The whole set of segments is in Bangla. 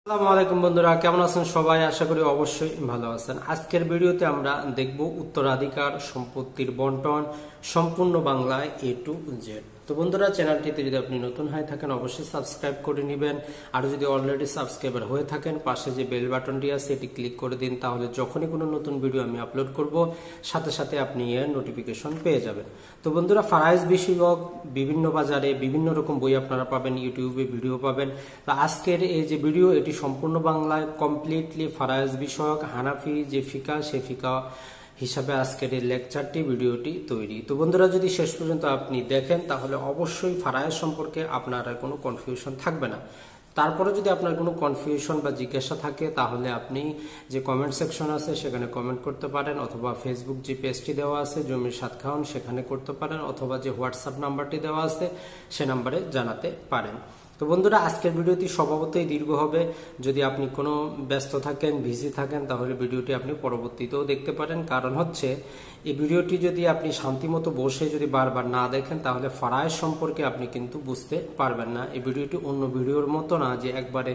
আসসালামু আলাইকুম বন্ধুরা, কেমন আছেন সবাই? আশা করি অবশ্যই ভালো আছেন। আজকের ভিডিওতে আমরা দেখব উত্তরাধিকার সম্পত্তির বন্টন সম্পূর্ণ বাংলায় A to Z। তো বন্ধুরা, চ্যানেলটিতে যদি আপনি নতুন হয়ে থাকেন অবশ্যই সাবস্ক্রাইব করে নেবেন। আর যদি অলরেডি সাবস্ক্রাইবার হয়ে থাকেন পাশে যে বেল বাটনটি আছে এটি ক্লিক করে দিন, তাহলে যখনই কোনো নতুন ভিডিও আমি আপলোড করব সাথে সাথে আপনি এর নোটিফিকেশন পেয়ে যাবেন। তো বন্ধুরা, ফারাইজ বিষয়ক বিভিন্ন বাজারে বিভিন্ন রকম বই আপনারা পাবেন, ইউটিউবে ভিডিও পাবেন। তো আজকের এই যে ভিডিও এটি সম্পূর্ণ বাংলায় কমপ্লিটলি ফারাইজ বিষয়ক হানাফি যে ফিকা সে ফিকা হিসাবে আজকের এই লেকচারটি ভিডিওটি তৈরি। তো বন্ধুরা, যদি শেষ পর্যন্ত আপনি দেখেন তাহলে অবশ্যই ফারাইজ সম্পর্কে আপনার আর কোনো কনফিউশন থাকবে না। তারপরে যদি আপনার কোনো কনফিউশন বা জিজ্ঞাসা থাকে তাহলে আপনি যে কমেন্ট সেকশন আছে সেখানে কমেন্ট করতে পারেন, অথবা ফেসবুক যে পেজটি দেওয়া আছে জমির সাত খাওন সেখানে করতে পারেন, অথবা যে হোয়াটসঅ্যাপ নাম্বারটি দেওয়া আছে সে নাম্বারে জানাতে পারেন। তো বন্ধুরা, আজকের ভিডিওটি স্বভাবতই দীর্ঘ হবে। যদি আপনি কোনো ব্যস্ত থাকেন, বিজি থাকেন, তাহলে ভিডিওটি আপনি পরবর্তীতেও দেখতে পারেন। কারণ হচ্ছে এই ভিডিওটি যদি আপনি শান্তিমতো বসে যদি বারবার না দেখেন তাহলে ফারাইজ সম্পর্কে আপনি কিন্তু বুঝতে পারবেন না। এই ভিডিওটি অন্য ভিডিওর মতো না যে একবারে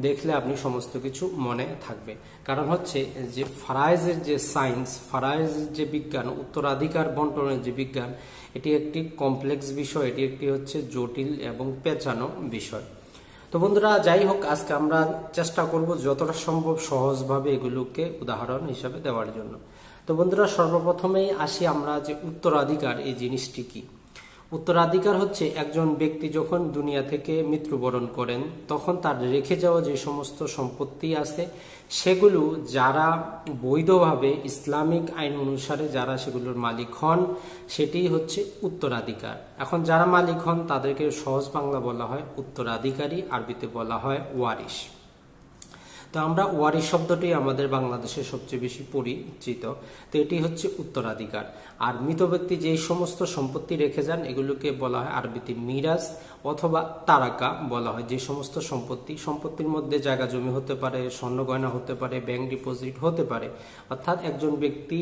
দেখলে আপনি সমস্ত কিছু মনে থাকবে। কারণ হচ্ছে যে ফারাইজের যে সায়েন্স, ফারাইজের যে বিজ্ঞান, উত্তরাধিকার বন্টনের যে বিজ্ঞান, এটি একটি কমপ্লেক্স বিষয়, এটি একটি হচ্ছে জটিল এবং পেঁচানো বিষয়। তো বন্ধুরা, যাই হোক, আজকে আমরা চেষ্টা করব যতটা সম্ভব সহজভাবে এগুলোকে উদাহরণ হিসাবে দেওয়ার জন্য। তো বন্ধুরা, সর্বপ্রথমেই আসি আমরা যে উত্তরাধিকার এই জিনিসটি কি। উত্তরাধিকার হচ্ছে একজন ব্যক্তি যখন দুনিয়া থেকে মৃত্যুবরণ করেন তখন তার রেখে যাওয়া যে সমস্ত সম্পত্তি আছে সেগুলো যারা বৈধভাবে ইসলামিক আইন অনুসারে যারা সেগুলোর মালিক হন সেটি হচ্ছে উত্তরাধিকার। এখন যারা মালিক হন তাদেরকে সহজ বাংলা বলা হয় উত্তরাধিকারী, আরবিতে বলা হয় ওয়ারিশ। তো আমরা ওয়ারিশ শব্দটি আমাদের বাংলাদেশে সবচেয়ে বেশি পরিচিত। তো এটি হচ্ছে উত্তরাধিকার। আর মৃত ব্যক্তি যে সমস্ত সম্পত্তি রেখে যান এগুলোকে বলা হয় আরবিতে মিরাজ অথবা তারাকা বলা হয়। যে সমস্ত সম্পত্তির মধ্যে জায়গা জমি হতে পারে, স্বর্ণ গয়না হতে পারে, ব্যাংক ডিপোজিট হতে পারে। অর্থাৎ একজন ব্যক্তি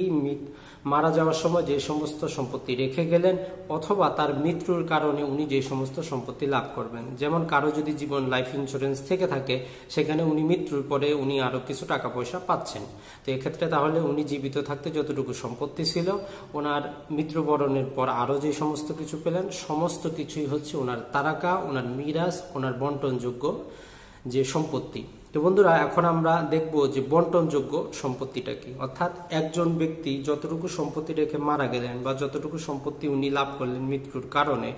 মারা যাওয়ার সময় যে সমস্ত সম্পত্তি রেখে গেলেন অথবা তার মৃত্যুর কারণে উনি যে সমস্ত সম্পত্তি লাভ করবেন। যেমন কারো যদি জীবন লাইফ ইন্স্যুরেন্স থেকে থাকে সেখানে উনি মৃত্যুর পরে উনি আরো কিছু টাকা পয়সা পাচ্ছেন। তো এক্ষেত্রে তাহলে উনি জীবিত থাকতে যতটুকু সম্পত্তি ছিল ওনার মৃত্যুবরণের পর আরো যে সমস্ত কিছু পেলেন সমস্ত কিছুই হচ্ছে ওনার তারাকা, ওনার মিরাজ, ওনার বন্টনযোগ্য যে সম্পত্তি। তো বন্ধুরা, এখন আমরা দেখব যে বন্টনযোগ্য সম্পত্তিটা কি। অর্থাৎ একজন ব্যক্তি যতটুকু সম্পত্তি রেখে মারা গেলেন বা যতটুকু সম্পত্তি উনি লাভ করলেন মৃত্যুর কারণে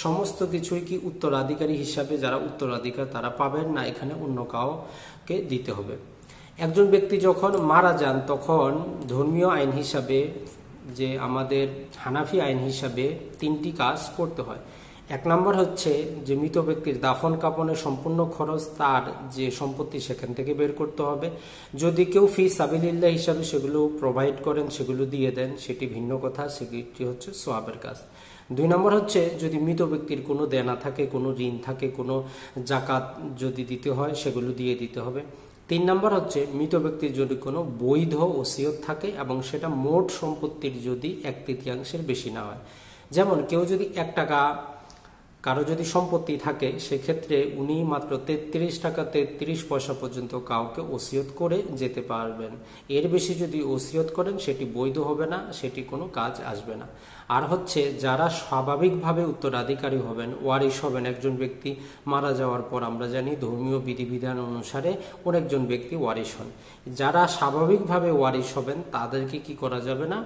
সমস্ত কিছুই কি উত্তরাধিকারী হিসাবে যারা উত্তরাধিকার তারা পাবেন, না এখানে অন্য কাউকে দিতে হবে? একজন ব্যক্তি যখন মারা যান তখন ধর্মীয় আইন হিসাবে যে আমাদের হানাফি আইন হিসাবে তিনটি কাজ করতে হয়। এক নম্বর হচ্ছে যে মৃত ব্যক্তির দাফন কাফনের সম্পূর্ণ খরচ তার যে সম্পত্তি সেখান থেকে বের করতে হবে। যদি কেউ ফি সাবিলিল্লাহ হিসাবে সেগুলো প্রোভাইড করেন, সেগুলো দিয়ে দেন, সেটি ভিন্ন কথা, সেটি হচ্ছে সোয়াবের কাজ। দুই নম্বর হচ্ছে যদি মৃত ব্যক্তির কোনো দেনা থাকে, কোনো ঋণ থাকে, কোনো জাকাত যদি দিতে হয় সেগুলো দিয়ে দিতে হবে। তিন নম্বর হচ্ছে মৃত ব্যক্তির যদি কোনো বৈধ ওসিয়ত থাকে এবং সেটা মোট সম্পত্তির যদি 1/3 বেশি না হয়। যেমন কেউ যদি 1 টাকা কারো যদি সম্পত্তি থাকে সেক্ষেত্রে উনি মাত্র 33 টাকা 33 পয়সা পর্যন্ত কাউকে ওসিয়ত করে যেতে পারবেন। এর বেশি যদি ওসিয়ত করেন সেটি বৈধ হবে না, সেটি কোনো কাজ আসবে না। আর হচ্ছে যারা স্বাভাবিকভাবে উত্তরাধিকারী হবেন, ওয়ারিশ হবেন, একজন ব্যক্তি মারা যাওয়ার পর আমরা জানি ধর্মীয় বিধিবিধান অনুসারে অনেকজন ব্যক্তি ওয়ারিশ হন। যারা স্বাভাবিকভাবে ওয়ারিশ হবেন তাদেরকে কি করা যাবে না?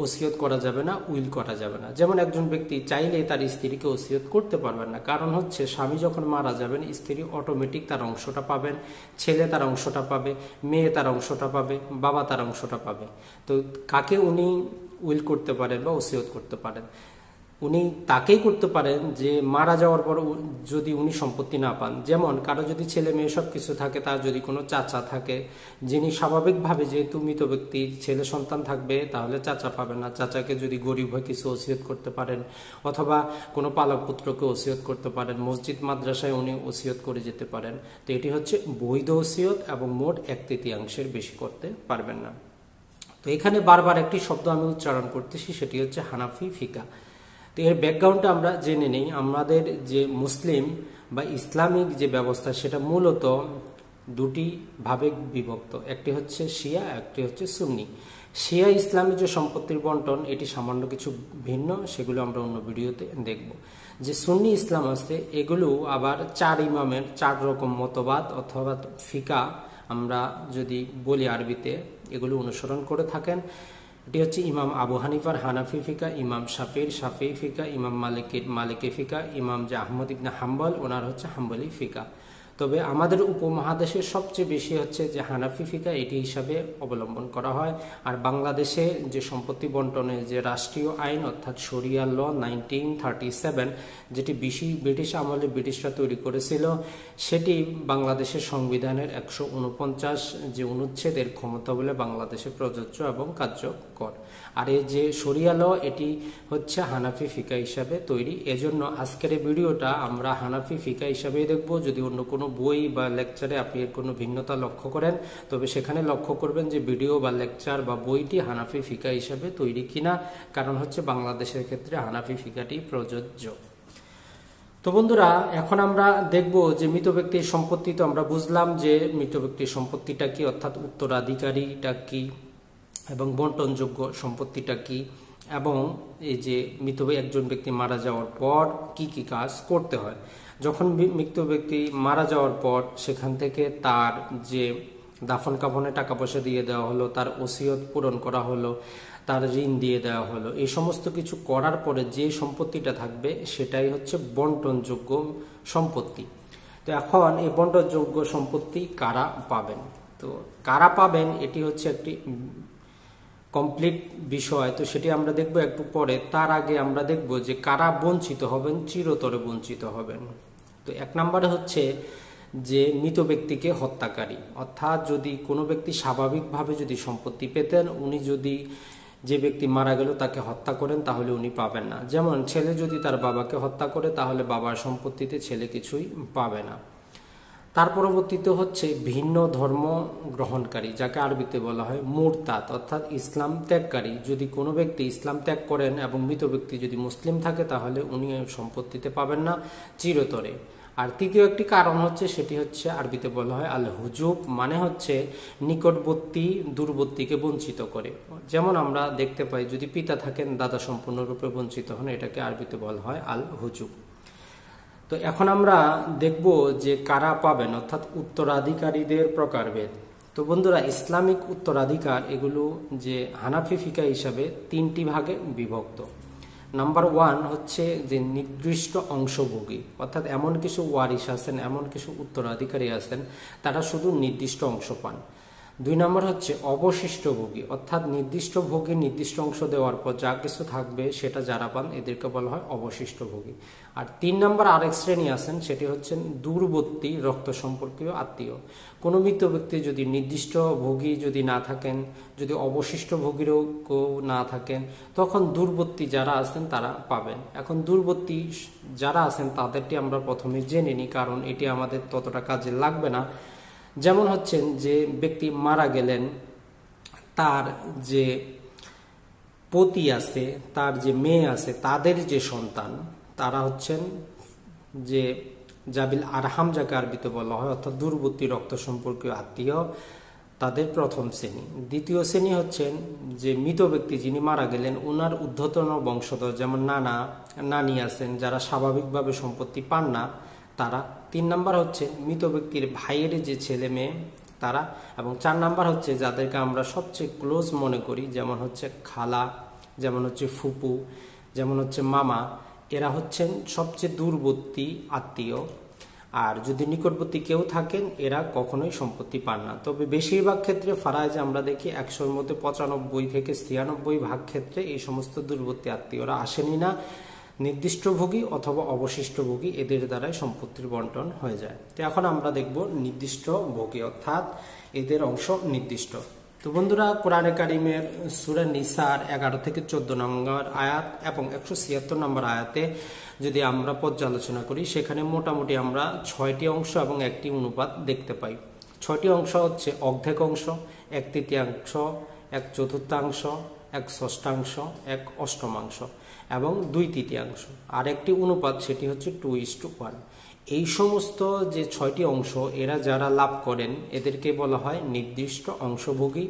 ওসিয়ত করা যাবে না, উইল করা যাবে না। যেমন একজন ব্যক্তি চাইলে তার স্ত্রীকে ওসিয়ত করতে পারবেন না, কারণ হচ্ছে স্বামী যখন মারা যাবেন স্ত্রী অটোমেটিক তার অংশটা পাবেন, ছেলে তার অংশটা পাবে, মেয়ে তার অংশটা পাবে, বাবা তার অংশটা পাবে। তো কাকে উনি উইল করতে পারেন বা ওসিয়ত করতে পারেন? উনি তাকেই করতে পারেন যে মারা যাওয়ার পর যদি উনি সম্পত্তি না পান। যেমন কারো যদি ছেলে মেয়ে সব কিছু থাকে, তার যদি কোনো চাচা থাকে যিনি স্বাভাবিকভাবে যেহেতু মৃত ব্যক্তি ছেলে সন্তান থাকবে তাহলে চাচা পাবেন না, চাচাকে যদি গরিব হয় কিছু ওসিয়ত করতে পারেন, অথবা কোনো পালক পুত্রকে ওসিয়ত করতে পারেন, মসজিদ মাদ্রাসায় উনি ওসিয়ত করে যেতে পারেন। তো এটি হচ্ছে বৈধ ওসিয়ত এবং মোট 1/3 বেশি করতে পারবেন না। তো এখানে বারবার একটি শব্দ আমি উচ্চারণ করতেছি, সেটি হচ্ছে হানাফি ফিকা। তো এর ব্যাকগ্রাউন্ডটা আমরা জেনে নেই। আমাদের যে মুসলিম বা ইসলামিক যে ব্যবস্থা সেটা মূলত দুটি ভাবে বিভক্ত, একটি হচ্ছে শিয়া, একটি হচ্ছে সুন্নি। শিয়া ইসলামের যে সম্পত্তির বন্টন এটি সামান্য কিছু ভিন্ন, সেগুলো আমরা অন্য ভিডিওতে দেখব। যে সুন্নি ইসলাম আছে এগুলো আবার 4 ইমামের 4 রকম মতবাদ অথবা ফিকা আমরা যদি বলি আরবিতে, এগুলো অনুসরণ করে থাকেন। এটি হচ্ছে ইমাম আবু হানিফার হানাফি ফিকা, ইমাম শাফির শাফি ফিকা, ইমাম মালিকের মালিকি ফিকা, ইমাম যে আহমদ ইবনে হাম্বল ওনার হচ্ছে হাম্বলি ফিকা। তবে আমাদের উপমহাদেশে সবচেয়ে বেশি হচ্ছে যে হানাফি ফিকা এটি হিসাবে অবলম্বন করা হয়। আর বাংলাদেশে যে সম্পত্তি বন্টনের যে রাষ্ট্রীয় আইন অর্থাৎ শরিয়া ল 1937 যেটি ব্রিটিশ আমলে ব্রিটিশরা তৈরি করেছিল, সেটি বাংলাদেশের সংবিধানের 149 যে অনুচ্ছেদের ক্ষমতা বলে বাংলাদেশে প্রযোজ্য এবং কার্যকর। আর এই যে শরিয়া ল এটি হচ্ছে হানাফি ফিকা হিসাবে তৈরি। এজন্য আজকের এই ভিডিওটা আমরা হানাফি ফিকা হিসাবেই দেখব। যদি অন্য কোনো বই বা লেকচারে আপনি এর কোনো ভিন্নতা লক্ষ্য করেন, তবে সেখানে লক্ষ্য করবেন যে ভিডিও বা লেকচার বা বইটি হানাফি ফিকা হিসাবে তৈরি কিনা, কারণ হচ্ছে বাংলাদেশের ক্ষেত্রে হানাফি ফিকাটি প্রযোজ্য। তো বন্ধুরা, এখন আমরা দেখব যে মৃত ব্যক্তির সম্পত্তি। তো আমরা বুঝলাম যে মৃত ব্যক্তির সম্পত্তিটা কি, অর্থাৎ উত্তরাধিকারীটা কি, এবং বন্টনযোগ্য সম্পত্তিটা কি, এবং এই যে একজন ব্যক্তি মারা যাওয়ার পর কি কি কাজ করতে হয়। যখন মৃত ব্যক্তি মারা যাওয়ার পর সেখান থেকে তার যে দাফন কাফনে টাকা পয়সা দিয়ে দেওয়া হলো, তার ওসিয়ত পূরণ করা হলো, তার ঋণ দিয়ে দেওয়া হলো, এই সমস্ত কিছু করার পরে যে সম্পত্তিটা থাকবে সেটাই হচ্ছে বন্টনযোগ্য সম্পত্তি। তো এখন এই বন্টনযোগ্য সম্পত্তি কারা পাবেন? তো কারা পাবেন এটি হচ্ছে একটি কমপ্লিট বিষয়। তো সেটি আমরা দেখব একটু পরে। তার আগে আমরা দেখব যে কারা বঞ্চিত হবেন, চিরতরে বঞ্চিত হবেন। তো 1 নম্বরে হচ্ছে যে মৃত ব্যক্তিকে হত্যাকারী, অর্থাৎ যদি কোনো ব্যক্তি স্বাভাবিকভাবে যদি সম্পত্তি পেতেন, উনি যদি যে ব্যক্তি মারা গেল তাকে হত্যা করেন তাহলে উনি পাবেন না। যেমন ছেলে যদি তার বাবাকে হত্যা করে তাহলে বাবার সম্পত্তিতে ছেলে কিছুই পাবে না। তার পরবর্তীতে হচ্ছে ভিন্ন ধর্ম গ্রহণকারী, যাকে আরবিতে বলা হয় মুরতাদ, অর্থাৎ ইসলাম ত্যাগকারী। যদি কোনো ব্যক্তি ইসলাম ত্যাগ করেন এবং মৃত ব্যক্তি যদি মুসলিম থাকে তাহলে উনি সম্পত্তিতে পাবেন না চিরতরে। আর তৃতীয় একটি কারণ হচ্ছে, সেটি হচ্ছে আরবিতে বলা হয় আল হুজুব, মানে হচ্ছে নিকটবর্তী দূরবর্তীকে বঞ্চিত করে। যেমন আমরা দেখতে পাই যদি পিতা থাকেন দাদা সম্পূর্ণরূপে বঞ্চিত হন, এটাকে আরবিতে বলা হয় আল হুজুব। তো এখন আমরা দেখব যে কারা পাবেন, অর্থাৎ উত্তরাধিকারীদের প্রকারভেদ। তো বন্ধুরা, ইসলামিক উত্তরাধিকার এগুলো যে হানাফি ফিকা হিসাবে 3টি ভাগে বিভক্ত। নাম্বার 1 হচ্ছে যে নির্দিষ্ট অংশভোগী, অর্থাৎ এমন কিছু ওয়ারিশ আছেন, এমন কিছু উত্তরাধিকারী আছেন তারা শুধু নির্দিষ্ট অংশ পান। 2 নম্বর হচ্ছে অবশিষ্টভোগী, অর্থাৎ নির্দিষ্ট ভোগী নির্দিষ্ট অংশ দেওয়ার পর যা কিছু থাকবে সেটা যারা পান এদেরকে বলা হয় অবশিষ্টভোগী। আর 3 নম্বর আরেক শ্রেণী আছেন, সেটি হচ্ছেন দূরবর্তী রক্ত সম্পর্কীয় আত্মীয়। কোনো মৃত ব্যক্তি যদি নির্দিষ্ট ভোগী যদি না থাকেন, যদি অবশিষ্ট ভোগীরও কেউ না থাকেন, তখন দূরবর্তী যারা আছেন তারা পাবেন। এখন দূরবর্তী যারা আছেন তাদেরটি আমরা প্রথমে জেনে নিই, কারণ এটি আমাদের ততটা কাজে লাগবে না। যেমন হচ্ছেন যে ব্যক্তি মারা গেলেন, তার যে পতি আছে, তার যে মেয়ে আছে, তাদের যে সন্তান, তারা হচ্ছেন যে জাবিল আরহাম, যাকে আরবিতে বলা হয়, অর্থাৎ দূরবর্তী রক্ত সম্পর্কীয় আত্মীয়, তাদের প্রথম শ্রেণী। দ্বিতীয় শ্রেণী হচ্ছেন যে মৃত ব্যক্তি যিনি মারা গেলেন ওনার ঊর্ধ্বতন বংশধর, যেমন নানা নানি আছেন, যারা স্বাভাবিকভাবে সম্পত্তি পান না তারা। 3 নম্বর হচ্ছে মৃত ব্যক্তির ভাইয়ের যে ছেলে মেয়ে তারা, এবং 4 নম্বর হচ্ছে যাদেরকে আমরা সবচেয়ে ক্লোজ মনে করি, যেমন হচ্ছে খালা, যেমন হচ্ছে ফুপু, যেমন হচ্ছে মামা, এরা হচ্ছেন সবচেয়ে দূরবর্তী আত্মীয়। আর যদি নিকটবর্তী কেউ থাকেন এরা কখনোই সম্পত্তি পান না। তবে বেশিরভাগ ক্ষেত্রে ফারাজে আমরা দেখি 100-র মধ্যে 95 থেকে 96 ভাগ ক্ষেত্রে এই সমস্ত দূরবর্তী আত্মীয়রা আসেনি না। নির্দিষ্ট ভোগী অথবা অবশিষ্ট ভোগী এদের দ্বারাই সম্পত্তির বন্টন হয়ে যায়। তো এখন আমরা দেখব নির্দিষ্ট ভোগী, অর্থাৎ এদের অংশ নির্দিষ্ট। তো বন্ধুরা, কোরআনে কারিমের সূরা নিসার 11 থেকে 14 নম্বর আয়াত এবং 176 নম্বর আয়াতে যদি আমরা পর্যালোচনা করি, সেখানে মোটামুটি আমরা 6টি অংশ এবং একটি অনুপাত দেখতে পাই। 6টি অংশ হচ্ছে অর্ধেক অংশ, 1/3, 1/4, 1/6, 1/8 এবং 2/3। আর একটি অনুপাত, সেটি হচ্ছে 2:1। এই সমস্ত যে 6টি অংশ এরা যারা লাভ করেন এদেরকে বলা হয় নির্দিষ্ট অংশভোগী।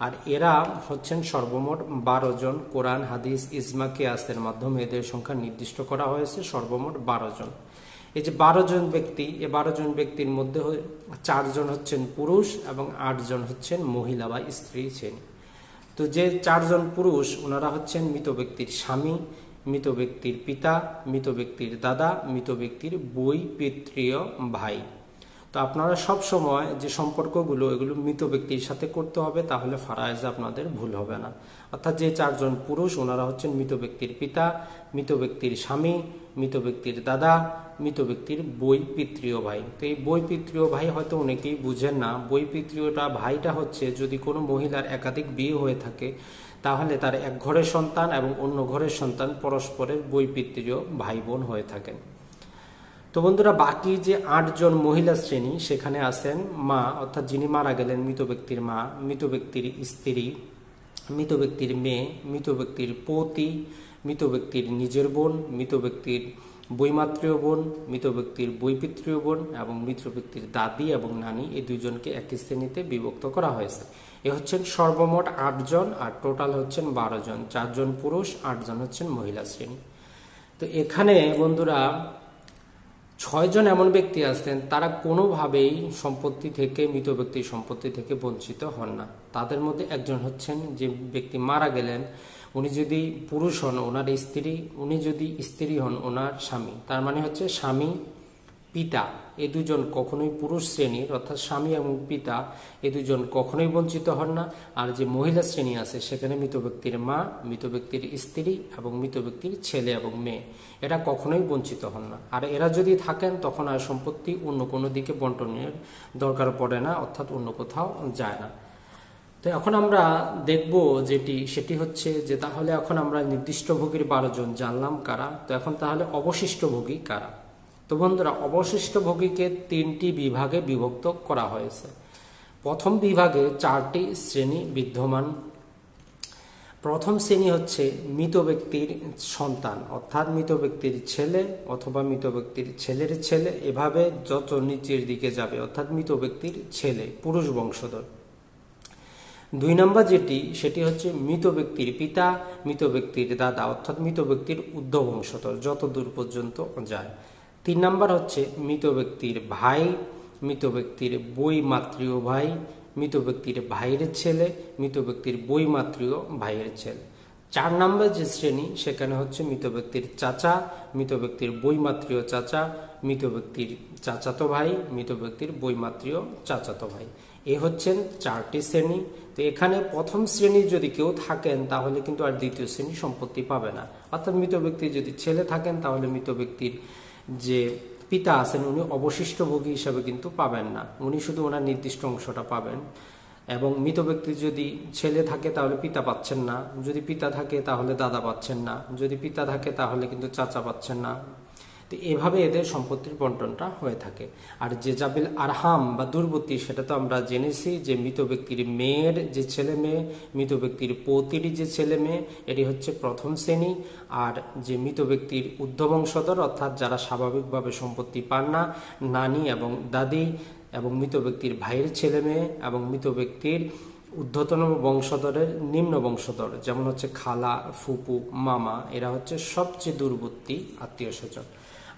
আর এরা হচ্ছেন সর্বমোট 12 জন। কোরআন, হাদিস, ইজমা, কিয়াসের মাধ্যমে এদের সংখ্যা নির্দিষ্ট করা হয়েছে সর্বমোট 12 জন। এই যে 12 জন ব্যক্তি, এই 12 জন ব্যক্তির মধ্যে 4 জন হচ্ছেন পুরুষ এবং 8 জন হচ্ছেন মহিলা বা স্ত্রী শ্রেণী। তো যে 4 জন পুরুষ ওনারা হচ্ছেন মৃত ব্যক্তির স্বামী, মৃত ব্যক্তির পিতা, মৃত ব্যক্তির দাদা, মৃত ব্যক্তির বৈপিত্রীয় ভাই। তো আপনারা সব সময় যে সম্পর্কগুলো এগুলো মৃত ব্যক্তির সাথে করতে হবে, তাহলে ফারায়েজে আপনাদের ভুল হবে না। অর্থাৎ যে 4 জন পুরুষ ওনারা হচ্ছেন মৃত ব্যক্তির পিতা, মৃত ব্যক্তির স্বামী, মৃত ব্যক্তির দাদা, মৃত ব্যক্তির বৈপিত্রীয় ভাই। তো এই বৈপিত্রীয় ভাই হয়তো অনেকেই বুঝেন না। বৈপিত্রীয়টা ভাইটা হচ্ছে যদি কোনো মহিলার একাধিক বিয়ে হয়ে থাকে তাহলে তার এক ঘরের সন্তান এবং অন্য ঘরের সন্তান পরস্পরের বৈপিত্রীয় ভাই বোন হয়ে থাকেন। তো বন্ধুরা, বাকি যে 8 জন মহিলা শ্রেণী সেখানে আছেন মা, অর্থাৎ যিনি মারা গেলেন মৃত ব্যক্তির মা, মৃত ব্যক্তির স্ত্রী, মৃত ব্যক্তির মেয়ে, মৃত ব্যক্তির পতি, মৃত ব্যক্তির নিজের বোন, মৃত ব্যক্তির বৈমাত্রীয় বোন, মৃত ব্যক্তির বৈপিত্রীয় বোন এবং মৃত ব্যক্তির দাদি এবং নানি। এই দুইজনকে একই শ্রেণীতে বিভক্ত করা হয়েছে। এ হচ্ছেন সর্বমোট 8 জন আর টোটাল হচ্ছেন 12 জন। 4 জন পুরুষ, 8 জন হচ্ছেন মহিলা শ্রেণী। তো এখানে বন্ধুরা 6 জন এমন ব্যক্তি আছেন তারা কোনোভাবেই সম্পত্তি থেকে, মৃত ব্যক্তির সম্পত্তি থেকে বঞ্চিত হন না। তাদের মধ্যে একজন হচ্ছেন যে ব্যক্তি মারা গেলেন, উনি যদি পুরুষ হন ওনার স্ত্রী, উনি যদি স্ত্রী হন ওনার স্বামী। তার মানে হচ্ছে স্বামী, পিতা, এই দুজন কখনোই পুরুষ শ্রেণীর, অর্থাৎ স্বামী এবং পিতা এই দুজন কখনোই বঞ্চিত হন না। আর যে মহিলা শ্রেণী আছে সেখানে মৃত ব্যক্তির মা, মৃত ব্যক্তির স্ত্রী এবং মৃত ব্যক্তির ছেলে এবং মেয়ে এরা কখনোই বঞ্চিত হন না। আর এরা যদি থাকেন তখন আর সম্পত্তি অন্য কোনো দিকে বন্টনের দরকার পড়ে না, অর্থাৎ অন্য কোথাও যায় না। তো এখন আমরা দেখব সেটি হচ্ছে যে তাহলে এখন আমরা নির্দিষ্ট ভোগীর 12 জন জানলাম কারা। তো এখন তাহলে অবশিষ্ট ভোগী কারা? তো বন্ধুরা, অবশিষ্ট ভোগীকে 3টি বিভাগে বিভক্ত করা হয়েছে। প্রথম বিভাগে 4টি শ্রেণী বিদ্যমান। প্রথম শ্রেণী হচ্ছে মৃত ব্যক্তির সন্তান, অর্থাৎ মৃত ব্যক্তির ছেলে অথবা মৃত ব্যক্তির ছেলের ছেলে, এভাবে যত নিচের দিকে যাবে, অর্থাৎ মৃত ব্যক্তির ছেলে, পুরুষ বংশধর। 2 নম্বর সেটি হচ্ছে মৃত ব্যক্তির পিতা, মৃত ব্যক্তির দাদা, অর্থাৎ মৃত ব্যক্তির ঊর্ধ্ব বংশধর যত দূর পর্যন্ত যায়। 3 নম্বর হচ্ছে মৃত ব্যক্তির ভাই, মৃত ব্যক্তির বৈমাত্রীয় ভাই, মৃত ব্যক্তির ভাইয়ের ছেলে, মৃত ব্যক্তির বৈমাত্রীয় ভাইয়ের ছেলে। 4 নম্বর যে শ্রেণী সেখানে হচ্ছে মৃত ব্যক্তির চাচা, মৃত ব্যক্তির বৈমাত্রীয় চাচা, মৃত ব্যক্তির চাচাতো ভাই, মৃত ব্যক্তির বৈমাত্রীয় চাচাতো ভাই। এ হচ্ছেন 4টি শ্রেণী। তো এখানে প্রথম শ্রেণীর যদি কেউ থাকেন তাহলে কিন্তু আর দ্বিতীয় শ্রেণী সম্পত্তি পাবে না। অর্থাৎ মৃত ব্যক্তির যদি ছেলে থাকেন তাহলে মৃত ব্যক্তির যে পিতা আছেন উনি অবশিষ্ট ভোগী হিসাবে কিন্তু পাবেন না, উনি শুধু ওনার নির্দিষ্ট অংশটা পাবেন। এবং মৃত ব্যক্তির যদি ছেলে থাকে তাহলে পিতা পাচ্ছেন না, যদি পিতা থাকে তাহলে দাদা পাচ্ছেন না, যদি পিতা থাকে তাহলে কিন্তু চাচা পাচ্ছেন না। তো এভাবে এদের সম্পত্তির বন্টনটা হয়ে থাকে। আর যে জাবিল আরহাম বা দূরবর্তী সেটা তো আমরা জেনেছি যে মৃত ব্যক্তির মেয়ের যে ছেলে মেয়ে, মৃত ব্যক্তির পৌত্রীর যে ছেলে মেয়ে, এটি হচ্ছে প্রথম শ্রেণী। আর যে মৃত ব্যক্তির ঊর্ধ্ব বংশধর, অর্থাৎ যারা স্বাভাবিকভাবে সম্পত্তি পান না, নানি এবং দাদি এবং মৃত ব্যক্তির ভাইয়ের ছেলে মেয়ে এবং মৃত ব্যক্তির ঊর্ধ্বতন বংশধরের নিম্ন বংশধর, যেমন হচ্ছে খালা, ফুপু, মামা, এরা হচ্ছে সবচেয়ে দূরবর্তী আত্মীয় স্বজন।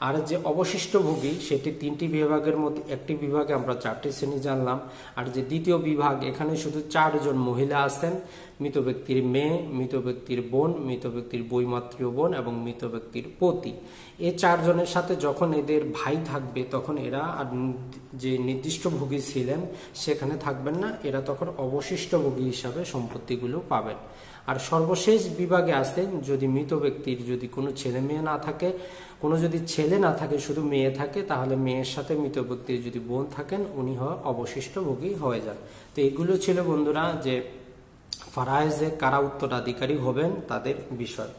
আর যে অবশিষ্ট ভোগী সেটি 3টি বিভাগের মধ্যে একটি বিভাগে আমরা 4টি শ্রেণী জানলাম। আর যে দ্বিতীয় বিভাগ এখানে শুধু 4 জন মহিলা আছেন, মৃত ব্যক্তির মেয়ে, মৃত ব্যক্তির বোন, মৃত ব্যক্তির বৈমাত্রীয় বোন এবং মৃত ব্যক্তির পতি। এই 4 জনের সাথে যখন এদের ভাই থাকবে তখন এরা আর যে নির্দিষ্ট ভোগী ছিলেন সেখানে থাকবেন না, এরা তখন অবশিষ্ট ভোগী হিসাবে সম্পত্তিগুলো পাবেন। আর সর্বশেষ বিভাগে আসেন যদি মৃত ব্যক্তির যদি কোনো ছেলে মেয়ে না থাকে, কোনো যদি ছেলে না থাকে শুধু মেয়ে থাকে, তাহলে মেয়ের সাথে মৃত ব্যক্তির যদি বোন থাকেন উনি অবশিষ্ট ভোগী হয়ে যান। তো এগুলো ছিল বন্ধুরা যে ফারায়েজে কারা উত্তরাধিকারী হবেন তাদের বিষয়।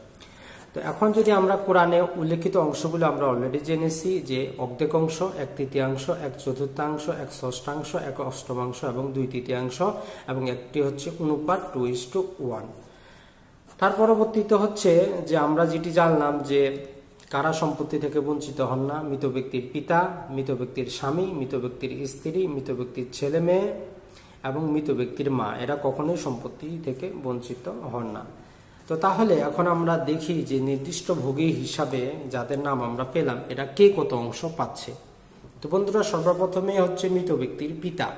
তো এখন যদি আমরা কোরআনে উল্লেখিত অংশগুলো আমরা অলরেডি জেনেছি যে অর্ধেক অংশ, 1/3 1/4, 1/6, 1/8 এবং 2/3, এবং একটি হচ্ছে অনুপাত 2:1। তার পরবর্তীতে হচ্ছে যে আমরা যেটি জানলাম যে কারা সম্পত্তি থেকে বঞ্চিত হন না? মৃত ব্যক্তির পিতা, মৃত ব্যক্তির স্বামী, মৃত ব্যক্তির স্ত্রী, মৃত ব্যক্তির ছেলে মেয়ে এবং মৃত ব্যক্তির মা, এরা কখনোই সম্পত্তি থেকে বঞ্চিত হন না। তো তাহলে এখন আমরা দেখি যে নির্দিষ্ট ভোগী হিসাবে যাদের নাম আমরা পেলাম এরা কে কত অংশ পাচ্ছে। তো বন্ধুরা, সর্বপ্রথমে হচ্ছে মৃত ব্যক্তির পিতা।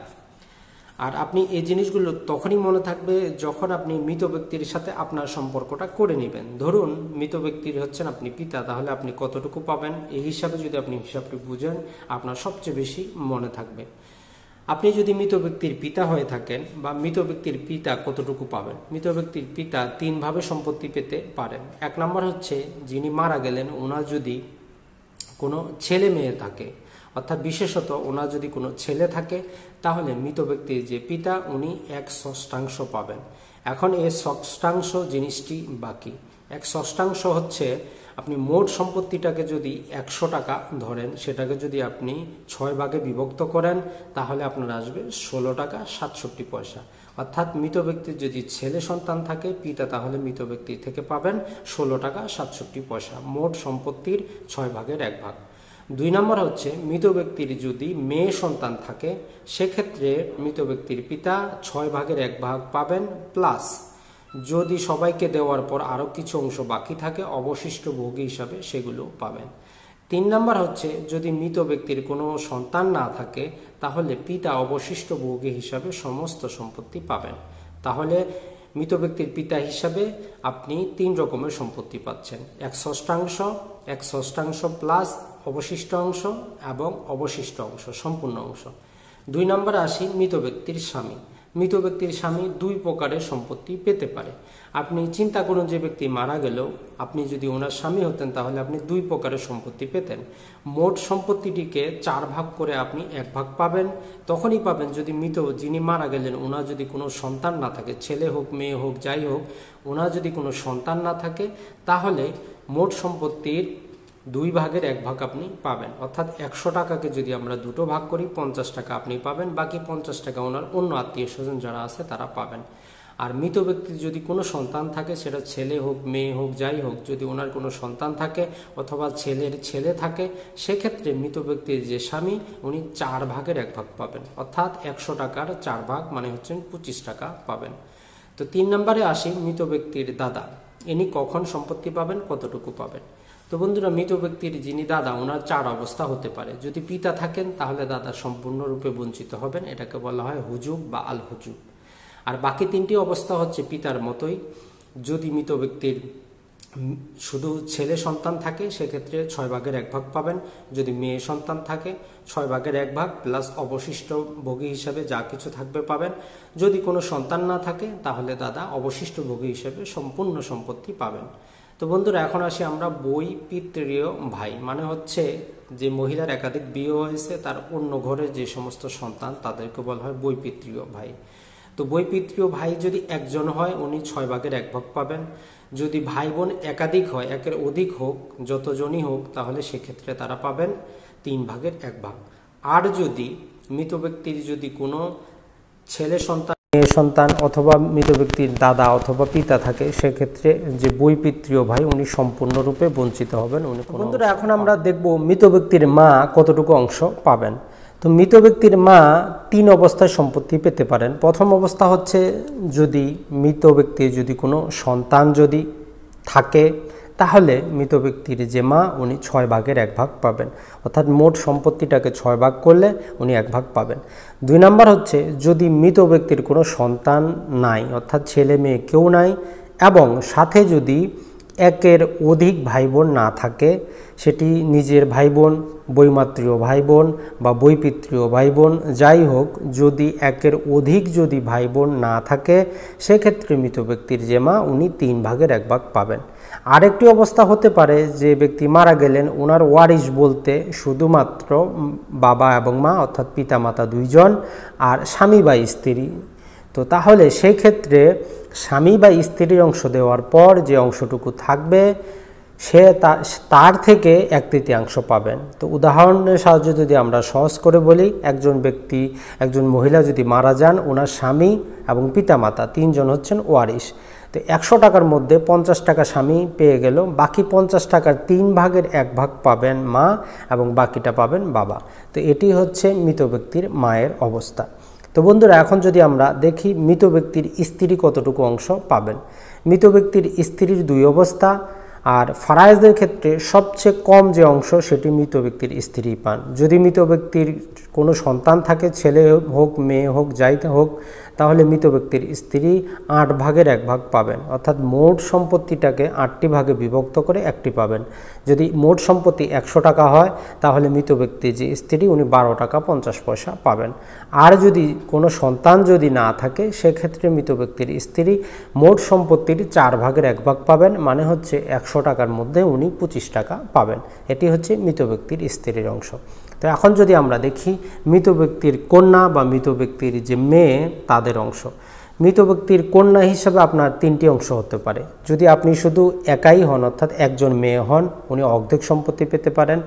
আর আপনি এই জিনিসগুলো তখনই মনে থাকবে যখন আপনি মৃত ব্যক্তির সাথে আপনার সম্পর্কটা করে নেবেন। ধরুন মৃত ব্যক্তির হচ্ছেন আপনি পিতা, তাহলে আপনি কতটুকু পাবেন এই হিসাবে যদি আপনি হিসাবটি বুঝেন আপনার সবচেয়ে বেশি মনে থাকবে। আপনি যদি মৃত ব্যক্তির পিতা হয়ে থাকেন বা মৃত ব্যক্তির পিতা কতটুকু পাবেন? মৃত ব্যক্তির পিতা 3 ভাবে সম্পত্তি পেতে পারেন। 1 নম্বর হচ্ছে যিনি মারা গেলেন ওনার যদি কোনো ছেলে মেয়ে থাকে, অর্থাৎ বিশেষত ওনার যদি কোনো ছেলে থাকে তাহলে মৃত ব্যক্তির যে পিতা উনি 1/6 পাবেন। এখন এই 1/6 জিনিসটি বাকি। 1/6 হচ্ছে আপনি মোট সম্পত্তিটাকে যদি 100 টাকা ধরেন, সেটাকে যদি আপনি 6 ভাগে বিভক্ত করেন তাহলে আপনার আসবে 16 টাকা 67 পয়সা। অর্থাৎ মৃত ব্যক্তির যদি ছেলে সন্তান থাকে পিতা, তাহলে মৃত ব্যক্তির থেকে পাবেন 16 টাকা 67 পয়সা, মোট সম্পত্তির 6 ভাগের 1 ভাগ। 2 নম্বর হচ্ছে মৃত ব্যক্তির যদি মেয়ে সন্তান থাকে সেক্ষেত্রে মৃত ব্যক্তির পিতা 6 ভাগের 1 ভাগ পাবেন, প্লাস যদি সবাইকে দেওয়ার পর আরও কিছু অংশ বাকি থাকে অবশিষ্ট ভোগী হিসাবে সেগুলো পাবেন। 3 নম্বর হচ্ছে যদি মৃত ব্যক্তির কোনো সন্তান না থাকে তাহলে পিতা অবশিষ্ট ভোগী হিসাবে সমস্ত সম্পত্তি পাবেন। তাহলে মৃত ব্যক্তির পিতা হিসাবে আপনি 3 রকমের সম্পত্তি পাচ্ছেন, 1/6, 1/6 প্লাস অবশিষ্ট অংশ এবং অবশিষ্ট অংশ, সম্পূর্ণ অংশ। 2 নম্বরে আসি মৃত ব্যক্তির স্বামী। মৃত ব্যক্তির স্বামী 2 প্রকারের সম্পত্তি পেতে পারে। আপনি চিন্তা করুন যে ব্যক্তি মারা গেল, আপনি যদি ওনার স্বামী হতেন তাহলে আপনি 2 প্রকারের সম্পত্তি পেতেন। মোট সম্পত্তিটিকে 4 ভাগ করে আপনি 1 ভাগ পাবেন। তখনই পাবেন যদি মৃত যিনি মারা গেলেন ওনার যদি কোনো সন্তান না থাকে, ছেলে হোক মেয়ে হোক যাই হোক, ওনার যদি কোনো সন্তান না থাকে তাহলে মোট সম্পত্তির 2 ভাগের 1 ভাগ আপনি পাবেন। অর্থাৎ 100 টাকাকে যদি আমরা 2 ভাগ করি 50 টাকা আপনি পাবেন, বাকি 50 টাকা ওনার অন্য আত্মীয় স্বজন যারা আছে তারা পাবেন। আর মৃত ব্যক্তির যদি কোনো সন্তান থাকে, সেটা ছেলে হোক মেয়ে হোক যাই হোক, যদি ওনার কোনো সন্তান থাকে অথবা ছেলের ছেলে থাকে সেক্ষেত্রে মৃত ব্যক্তির যে স্বামী উনি 4 ভাগের 1 ভাগ পাবেন। অর্থাৎ 100 টাকার 4 ভাগ মানে হচ্ছেন 25 টাকা পাবেন। তো 3 নম্বরে আসি মৃত ব্যক্তির দাদা। ইনি কখন সম্পত্তি পাবেন, কতটুকু পাবেন? তো বন্ধুরা, মৃত ব্যক্তির যিনি দাদা ওনার 4 অবস্থা হতে পারে। যদি পিতা থাকেন তাহলে দাদা সম্পূর্ণরূপে বঞ্চিত হবেন, এটাকে বলা হয় হুজুব বা আল হুজুব। আর বাকি 3টি অবস্থা হচ্ছে পিতার মতোই। যদি মৃত ব্যক্তির শুধু ছেলে সন্তান থাকে সেক্ষেত্রে 6 ভাগের 1 ভাগ পাবেন। যদি মেয়ে সন্তান থাকে 6 ভাগের 1 ভাগ প্লাস অবশিষ্ট ভোগী হিসাবে যা কিছু থাকবে পাবেন। যদি কোনো সন্তান না থাকে তাহলে দাদা অবশিষ্ট ভোগী হিসাবে সম্পূর্ণ সম্পত্তি পাবেন। তো বন্ধুরা, এখন আসি আমরা বৈপিত্রীয় ভাই, মানে হচ্ছে যে মহিলার একাধিক বিয়ে হয়েছে তার অন্য ঘরের যে সমস্ত সন্তান তাদেরকে বলা হয় বৈপিত্রীয় ভাই। তো বৈপিত্রীয় ভাই যদি একজন হয় উনি 6 ভাগের 1 ভাগ পাবেন। যদি ভাই বোন একাধিক হয়, একের অধিক হোক, যতজনই হোক, তাহলে সেক্ষেত্রে তারা পাবেন 3 ভাগের 1 ভাগ। আর যদি মৃত ব্যক্তির যদি কোনো ছেলে সন্তান মেয়ে সন্তান অথবা মৃত ব্যক্তির দাদা অথবা পিতা থাকে সেক্ষেত্রে যে বৈপিত্রীয় ভাই উনি সম্পূর্ণরূপে বঞ্চিত হবেন। বন্ধুরা, এখন আমরা দেখব মৃত ব্যক্তির মা কতটুকু অংশ পাবেন। তো মৃত ব্যক্তির মা 3 অবস্থায় সম্পত্তি পেতে পারেন। প্রথম অবস্থা হচ্ছে যদি মৃত ব্যক্তির যদি কোনো সন্তান যদি থাকে তাহলে মৃত ব্যক্তির যে মা উনি 6 ভাগের 1 ভাগ পাবেন। অর্থাৎ মোট সম্পত্তিটাকে 6 ভাগ করলে উনি 1 ভাগ পাবেন। 2 নম্বর হচ্ছে যদি মৃত ব্যক্তির কোনো সন্তান নাই, অর্থাৎ ছেলে মেয়ে কেউ নাই, এবং সাথে যদি একের অধিক ভাই বোন না থাকে, সেটি নিজের ভাই বোন, বৈমাত্রীয় ভাই বোন বা বৈপিত্রীয় ভাই বোন যাই হোক, যদি একের অধিক যদি ভাই বোন না থাকে সেক্ষেত্রে মৃত ব্যক্তির যে মা উনি 3 ভাগের 1 ভাগ পাবেন। আরেকটি অবস্থা হতে পারে যে ব্যক্তি মারা গেলেন ওনার ওয়ারিশ বলতে শুধুমাত্র বাবা এবং মা, অর্থাৎ পিতা মাতা 2 জন আর স্বামী বা স্ত্রী। তো তাহলে সেই ক্ষেত্রে স্বামী বা স্ত্রীর অংশ দেওয়ার পর যে অংশটুকু থাকবে সে তার থেকে 1/3 পাবেন। তো উদাহরণের সাহায্যে যদি আমরা সহজ করে বলি, একজন মহিলা যদি মারা যান, ওনার স্বামী এবং পিতামাতা 3 জন হচ্ছেন ওয়ারিশ। তো 100 টাকার মধ্যে 50 টাকা স্বামী পেয়ে গেল, বাকি 50 টাকার 3 ভাগের 1 ভাগ পাবেন মা এবং বাকিটা পাবেন বাবা। তো এটি হচ্ছে মৃত ব্যক্তির মায়ের অবস্থা। তো বন্ধুরা, এখন যদি আমরা দেখি মৃত ব্যক্তির স্ত্রী কতটুকু অংশ পাবেন। মৃত ব্যক্তির স্ত্রীর 2 অবস্থা, আর ফারায়েজদের ক্ষেত্রে সবচেয়ে কম যে অংশ সেটি মৃত ব্যক্তির স্ত্রী পান। যদি মৃত ব্যক্তির কোনো সন্তান থাকে, ছেলে হোক মেয়ে হোক যাই হোক, তাহলে মৃত ব্যক্তির স্ত্রী 8 ভাগের 1 ভাগ পাবেন, অর্থাৎ মোট সম্পত্তিটাকে 8টি ভাগে বিভক্ত করে 1টি পাবেন। যদি মোট সম্পত্তি 100 টাকা হয় তাহলে মৃত ব্যক্তির যে স্ত্রী উনি 12 টাকা 50 পয়সা পাবেন। আর যদি কোনো সন্তান যদি না থাকে সেক্ষেত্রে মৃত ব্যক্তির স্ত্রী মোট সম্পত্তির 4 ভাগের 1 ভাগ পাবেন, মানে হচ্ছে 100 টাকার মধ্যে উনি 25 টাকা পাবেন। এটি হচ্ছে মৃত ব্যক্তির স্ত্রীর অংশ। তো এখন যদি আমরা দেখি মৃত ব্যক্তির কন্যা বা মৃত ব্যক্তির যে মেয়ে তাদের অংশ। মৃত ব্যক্তির কন্যা হিসাবে আপনার 3টি অংশ হতে পারে। যদি আপনি শুধু একাই হন, অর্থাৎ একজন মেয়ে হন, উনি অর্ধেক সম্পত্তি পেতে পারেন।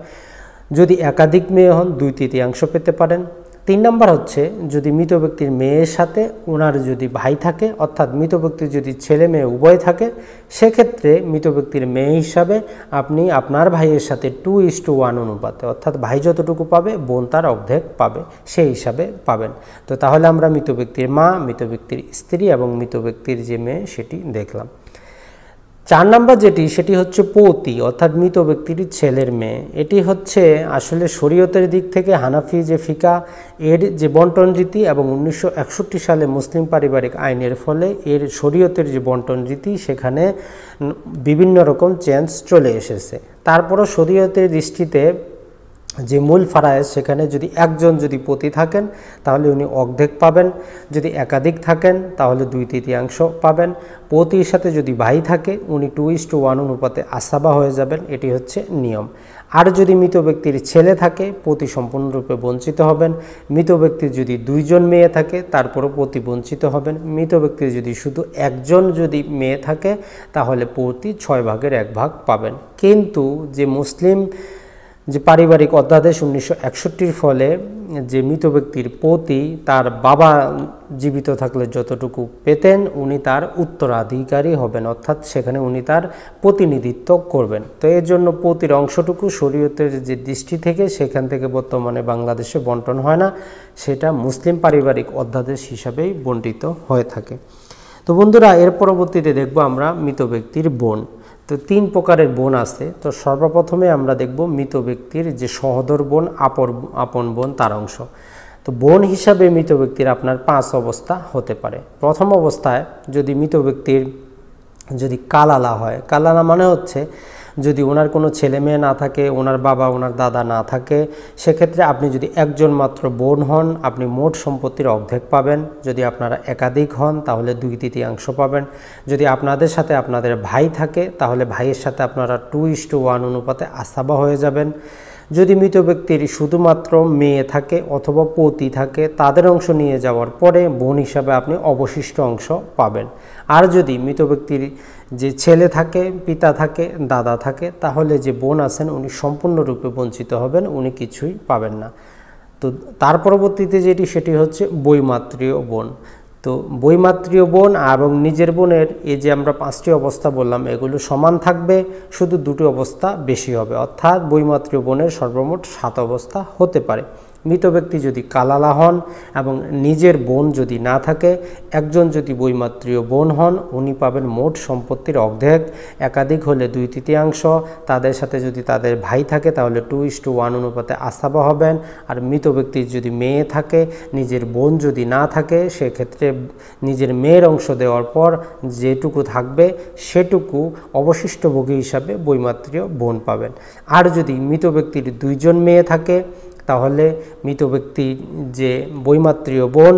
যদি একাধিক মেয়ে হন 2/3 পেতে পারেন। 3 নম্বর হচ্ছে যদি মৃত ব্যক্তির মেয়ের সাথে ওনার যদি ভাই থাকে, অর্থাৎ মৃত ব্যক্তির যদি ছেলে মেয়ে উভয় থাকে, সেক্ষেত্রে মৃত ব্যক্তির মেয়ে হিসাবে আপনি আপনার ভাইয়ের সাথে 2:1 অনুপাতে, অর্থাৎ ভাই যতটুকু পাবে বোন তার অর্ধেক পাবে, সেই হিসাবে পাবেন। তো তাহলে আমরা মৃত ব্যক্তির মা, মৃত ব্যক্তির স্ত্রী এবং মৃত ব্যক্তির যে মেয়ে সেটি দেখলাম। 4 নম্বর সেটি হচ্ছে পৌতি, অর্থাৎ মৃত ব্যক্তির ছেলের মেয়ে। এটি হচ্ছে আসলে শরীয়তের দিক থেকে হানাফি যে ফিকা এর যে বন্টন রীতি এবং 1961 সালে মুসলিম পারিবারিক আইনের ফলে এর শরীয়তের যে বন্টন রীতি সেখানে বিভিন্ন রকম চেঞ্জ চলে এসেছে। তারপরও শরীয়তের দৃষ্টিতে যে মূল ফারায়েজ, সেখানে যদি একজন যদি পতি থাকেন তাহলে উনি অর্ধেক পাবেন, যদি একাধিক থাকেন তাহলে 2/3 পাবেন। পতির সাথে যদি ভাই থাকে উনি 2:1 অনুপাতে আসাবা হয়ে যাবেন, এটি হচ্ছে নিয়ম। আর যদি মৃত ব্যক্তির ছেলে থাকে পতি সম্পূর্ণরূপে বঞ্চিত হবেন। মৃত ব্যক্তির যদি 2 জন মেয়ে থাকে তারপরও পতি বঞ্চিত হবেন। মৃত ব্যক্তির যদি শুধু একজন যদি মেয়ে থাকে তাহলে পতি 6 ভাগের 1 ভাগ পাবেন। কিন্তু যে মুসলিম যে পারিবারিক অধ্যাদেশ 1961 ফলে যে মৃত ব্যক্তির পতি তার বাবা জীবিত থাকলে যতটুকু পেতেন উনি তার উত্তরাধিকারী হবেন, অর্থাৎ সেখানে উনি তার প্রতিনিধিত্ব করবেন। তো এর জন্য পতির অংশটুকু শরীয়তের যে দৃষ্টি থেকে সেখান থেকে বর্তমানে বাংলাদেশে বন্টন হয় না, সেটা মুসলিম পারিবারিক অধ্যাদেশ হিসাবেই বণ্টিত হয়ে থাকে। তো বন্ধুরা, এর পরবর্তীতে দেখব আমরা মৃত ব্যক্তির বোন। তো 3 প্রকারের বোন আছে। তো সর্বপ্রথমে আমরা দেখব মৃত ব্যক্তির যে সহোদর বোন, আপন বোন তার অংশ। তো বোন হিসাবে মৃত ব্যক্তির আপনার 5 অবস্থা হতে পারে। প্রথম অবস্থায় যদি মৃত ব্যক্তির যদি কালালা হয়, কালালা মানে হচ্ছে যদি ওনার কোনো ছেলে মেয়ে না থাকে, ওনার বাবা ওনার দাদা না থাকে, সেক্ষেত্রে আপনি যদি একজন মাত্র বোন হন আপনি মোট সম্পত্তির অর্ধেক পাবেন। যদি আপনারা একাধিক হন তাহলে 2/3 পাবেন। যদি আপনাদের সাথে আপনাদের ভাই থাকে তাহলে ভাইয়ের সাথে আপনারা 2:1 অনুপাতে আসাবা হয়ে যাবেন। যদি মৃত ব্যক্তির শুধুমাত্র মেয়ে থাকে অথবা পতি থাকে তাদের অংশ নিয়ে যাওয়ার পরে বোন হিসাবে আপনি অবশিষ্ট অংশ পাবেন। আর যদি মৃত ব্যক্তির যে ছেলে থাকে, পিতা থাকে, দাদা থাকে, তাহলে যে বোন আছেন উনি সম্পূর্ণরূপে বঞ্চিত হবেন, উনি কিছুই পাবেন না। তো তার পরবর্তীতে সেটি হচ্ছে বৈমাত্রীয় বোন। তো বৈমাত্রীয় বোন এবং নিজের বোনের এই যে আমরা 5টি অবস্থা বললাম এগুলো সমান থাকবে, শুধু 2টি অবস্থা বেশি হবে, অর্থাৎ বৈমাত্রীয় বোনের সর্বমোট 7 অবস্থা হতে পারে। মৃত ব্যক্তি যদি কালালা হন এবং নিজের বোন যদি না থাকে, একজন যদি বৈমাত্রীয় বোন হন উনি পাবেন মোট সম্পত্তির অর্ধেক, একাধিক হলে 2/3, তাদের সাথে যদি তাদের ভাই থাকে তাহলে 2:1 অনুপাতে আসাবা হবেন। আর মৃত ব্যক্তির যদি মেয়ে থাকে, নিজের বোন যদি না থাকে, সেক্ষেত্রে নিজের মেয়ের অংশ দেওয়ার পর যেটুকু থাকবে সেটুকু অবশিষ্টভোগী হিসাবে বৈমাত্রীয় বোন পাবেন। আর যদি মৃত ব্যক্তির 2 জন মেয়ে থাকে তাহলে মৃত ব্যক্তির যে বৈমাত্রীয় বোন